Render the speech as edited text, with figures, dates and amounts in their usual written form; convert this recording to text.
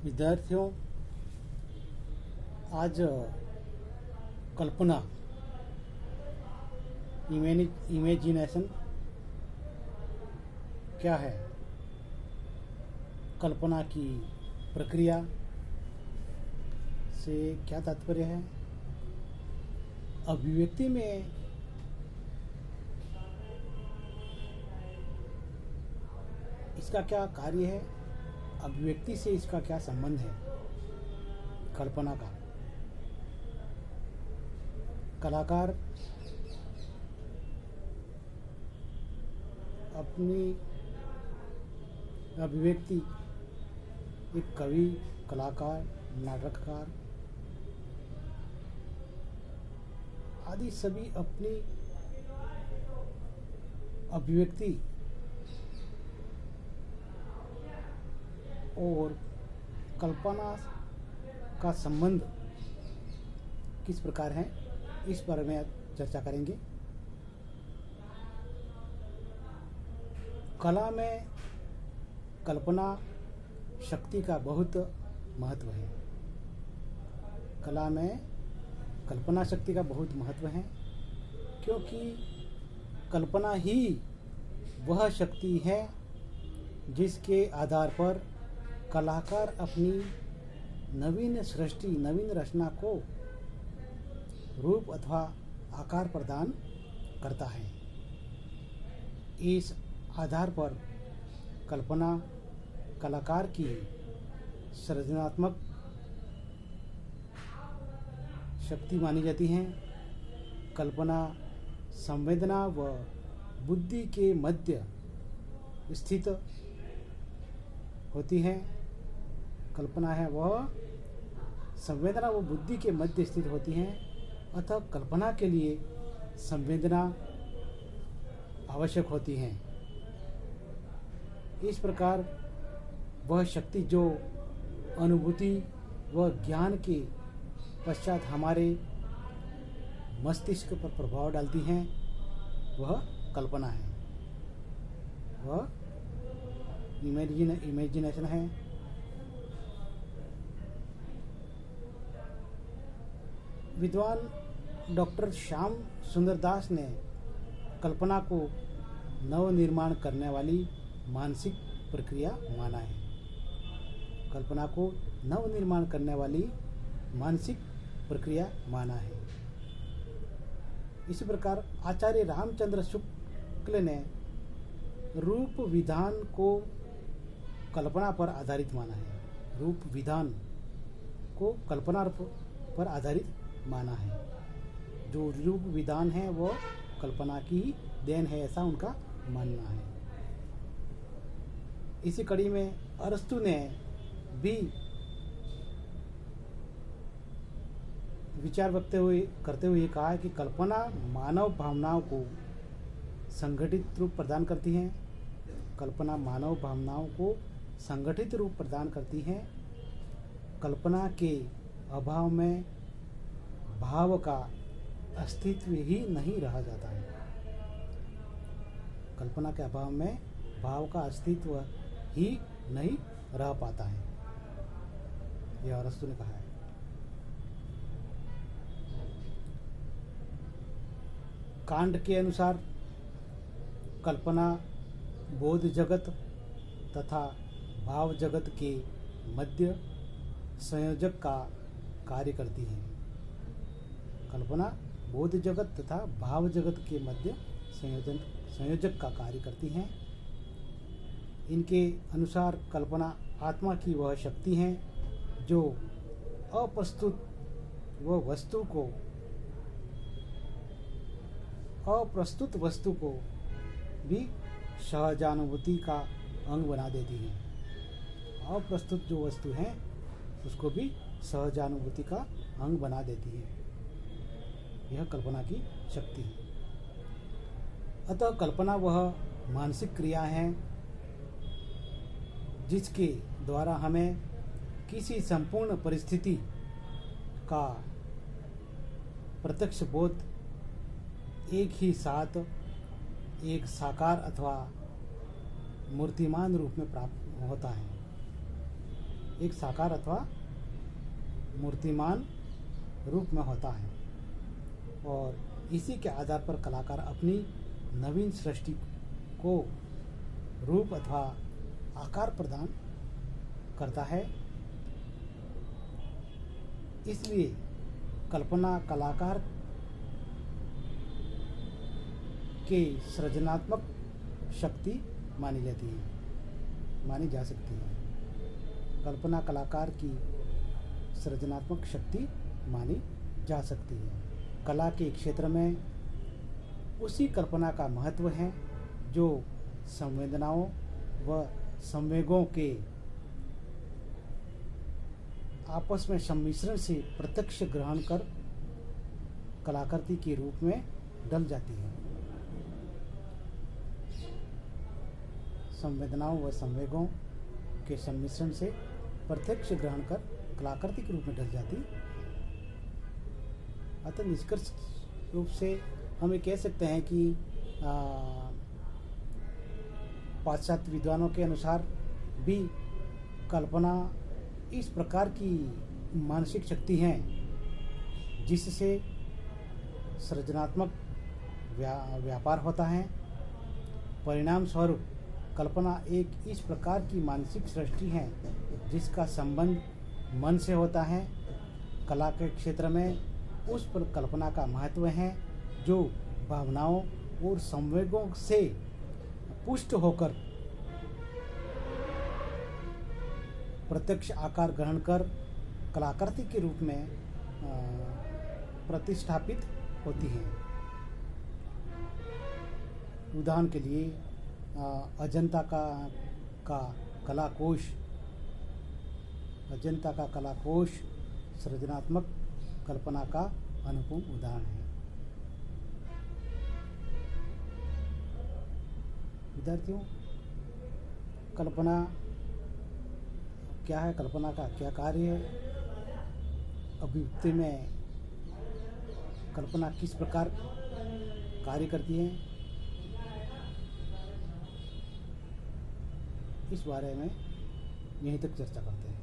विद्यार्थियों, आज कल्पना इमेजिनेशन क्या है, कल्पना की प्रक्रिया से क्या तात्पर्य है, अभिव्यक्ति में इसका क्या कार्य है, अभिव्यक्ति से इसका क्या संबंध है। कल्पना का कलाकार अपनी अभिव्यक्ति, एक कवि, कलाकार, नाटककार आदि सभी अपनी अभिव्यक्ति और कल्पना का संबंध किस प्रकार है, इस बारे में चर्चा करेंगे। कला में कल्पना शक्ति का बहुत महत्व है। कला में कल्पना शक्ति का बहुत महत्व है, क्योंकि कल्पना ही वह शक्ति है जिसके आधार पर कलाकार अपनी नवीन सृष्टि, नवीन रचना को रूप अथवा आकार प्रदान करता है। इस आधार पर कल्पना कलाकार की सृजनात्मक शक्ति मानी जाती है। कल्पना संवेदना व बुद्धि के मध्य स्थित होती है। कल्पना है वह संवेदना व बुद्धि के मध्य स्थित होती है, अतः कल्पना के लिए संवेदना आवश्यक होती है। इस प्रकार वह शक्ति जो अनुभूति व ज्ञान के पश्चात हमारे मस्तिष्क पर प्रभाव डालती है, वह कल्पना है, वह इमेजिनेशन है। विद्वान डॉक्टर श्याम सुंदर दास ने कल्पना को नव निर्माण करने वाली मानसिक प्रक्रिया माना है। कल्पना को नव निर्माण करने वाली मानसिक प्रक्रिया माना है। इसी प्रकार आचार्य रामचंद्र शुक्ल ने रूप विधान को कल्पना पर आधारित माना है। रूप विधान को कल्पना पर आधारित माना है। जो रूप विधान है वो कल्पना की देन है, ऐसा उनका मानना है। इसी कड़ी में अरस्तु ने भी विचार करते हुए कहा है कि कल्पना मानव भावनाओं को संगठित रूप प्रदान करती है। कल्पना मानव भावनाओं को संगठित रूप प्रदान करती है। कल्पना के अभाव में भाव का अस्तित्व ही नहीं रह जाता है। कल्पना के अभाव में भाव का अस्तित्व ही नहीं रह पाता है, यह अरस्तु ने कहा है। कांट के अनुसार कल्पना बोध जगत तथा भाव जगत के मध्य संयोजक का कार्य करती है। कल्पना बोध जगत तथा भाव जगत के मध्य संयोजक का कार्य करती है। इनके अनुसार कल्पना आत्मा की वह शक्ति है जो अप्रस्तुत वस्तु को भी सहजानुभूति का अंग बना देती है। अप्रस्तुत जो वस्तु है उसको भी सहजानुभूति का अंग बना देती है। यह कल्पना की शक्ति है। अतः कल्पना वह मानसिक क्रिया है जिसके द्वारा हमें किसी संपूर्ण परिस्थिति का प्रत्यक्ष बोध एक ही साथ एक साकार अथवा मूर्तिमान रूप में प्राप्त होता है। एक साकार अथवा मूर्तिमान रूप में होता है और इसी के आधार पर कलाकार अपनी नवीन सृष्टि को रूप अथवा आकार प्रदान करता है। इसलिए कल्पना कलाकार के सृजनात्मक शक्ति मानी जा सकती है। कल्पना कलाकार की सृजनात्मक शक्ति मानी जा सकती है। कला के क्षेत्र में उसी कल्पना का महत्व है जो संवेदनाओं व संवेगों के आपस में सम्मिश्रण से प्रत्यक्ष ग्रहण कर कलाकृति के रूप में ढल जाती है। संवेदनाओं व संवेगों के सम्मिश्रण से प्रत्यक्ष ग्रहण कर कलाकृति के रूप में ढल जाती। अतः निष्कर्ष रूप से हम ये कह सकते हैं कि पाश्चात्य विद्वानों के अनुसार भी कल्पना इस प्रकार की मानसिक शक्ति है जिससे सृजनात्मक व्यापार होता है। परिणाम स्वरूप कल्पना एक इस प्रकार की मानसिक सृष्टि है जिसका संबंध मन से होता है। कला के क्षेत्र में उस पर कल्पना का महत्व है जो भावनाओं और संवेगों से पुष्ट होकर प्रत्यक्ष आकार ग्रहण कर कलाकृति के रूप में प्रतिष्ठापित होती है। उदाहरण के लिए अजंता का कलाकोश सृजनात्मक कल्पना का अनुपम उदाहरण है। विद्यार्थियों, कल्पना क्या है, कल्पना का क्या कार्य है, अभिव्यक्ति में कल्पना किस प्रकार कार्य करती है, इस बारे में यहीं तक चर्चा करते हैं।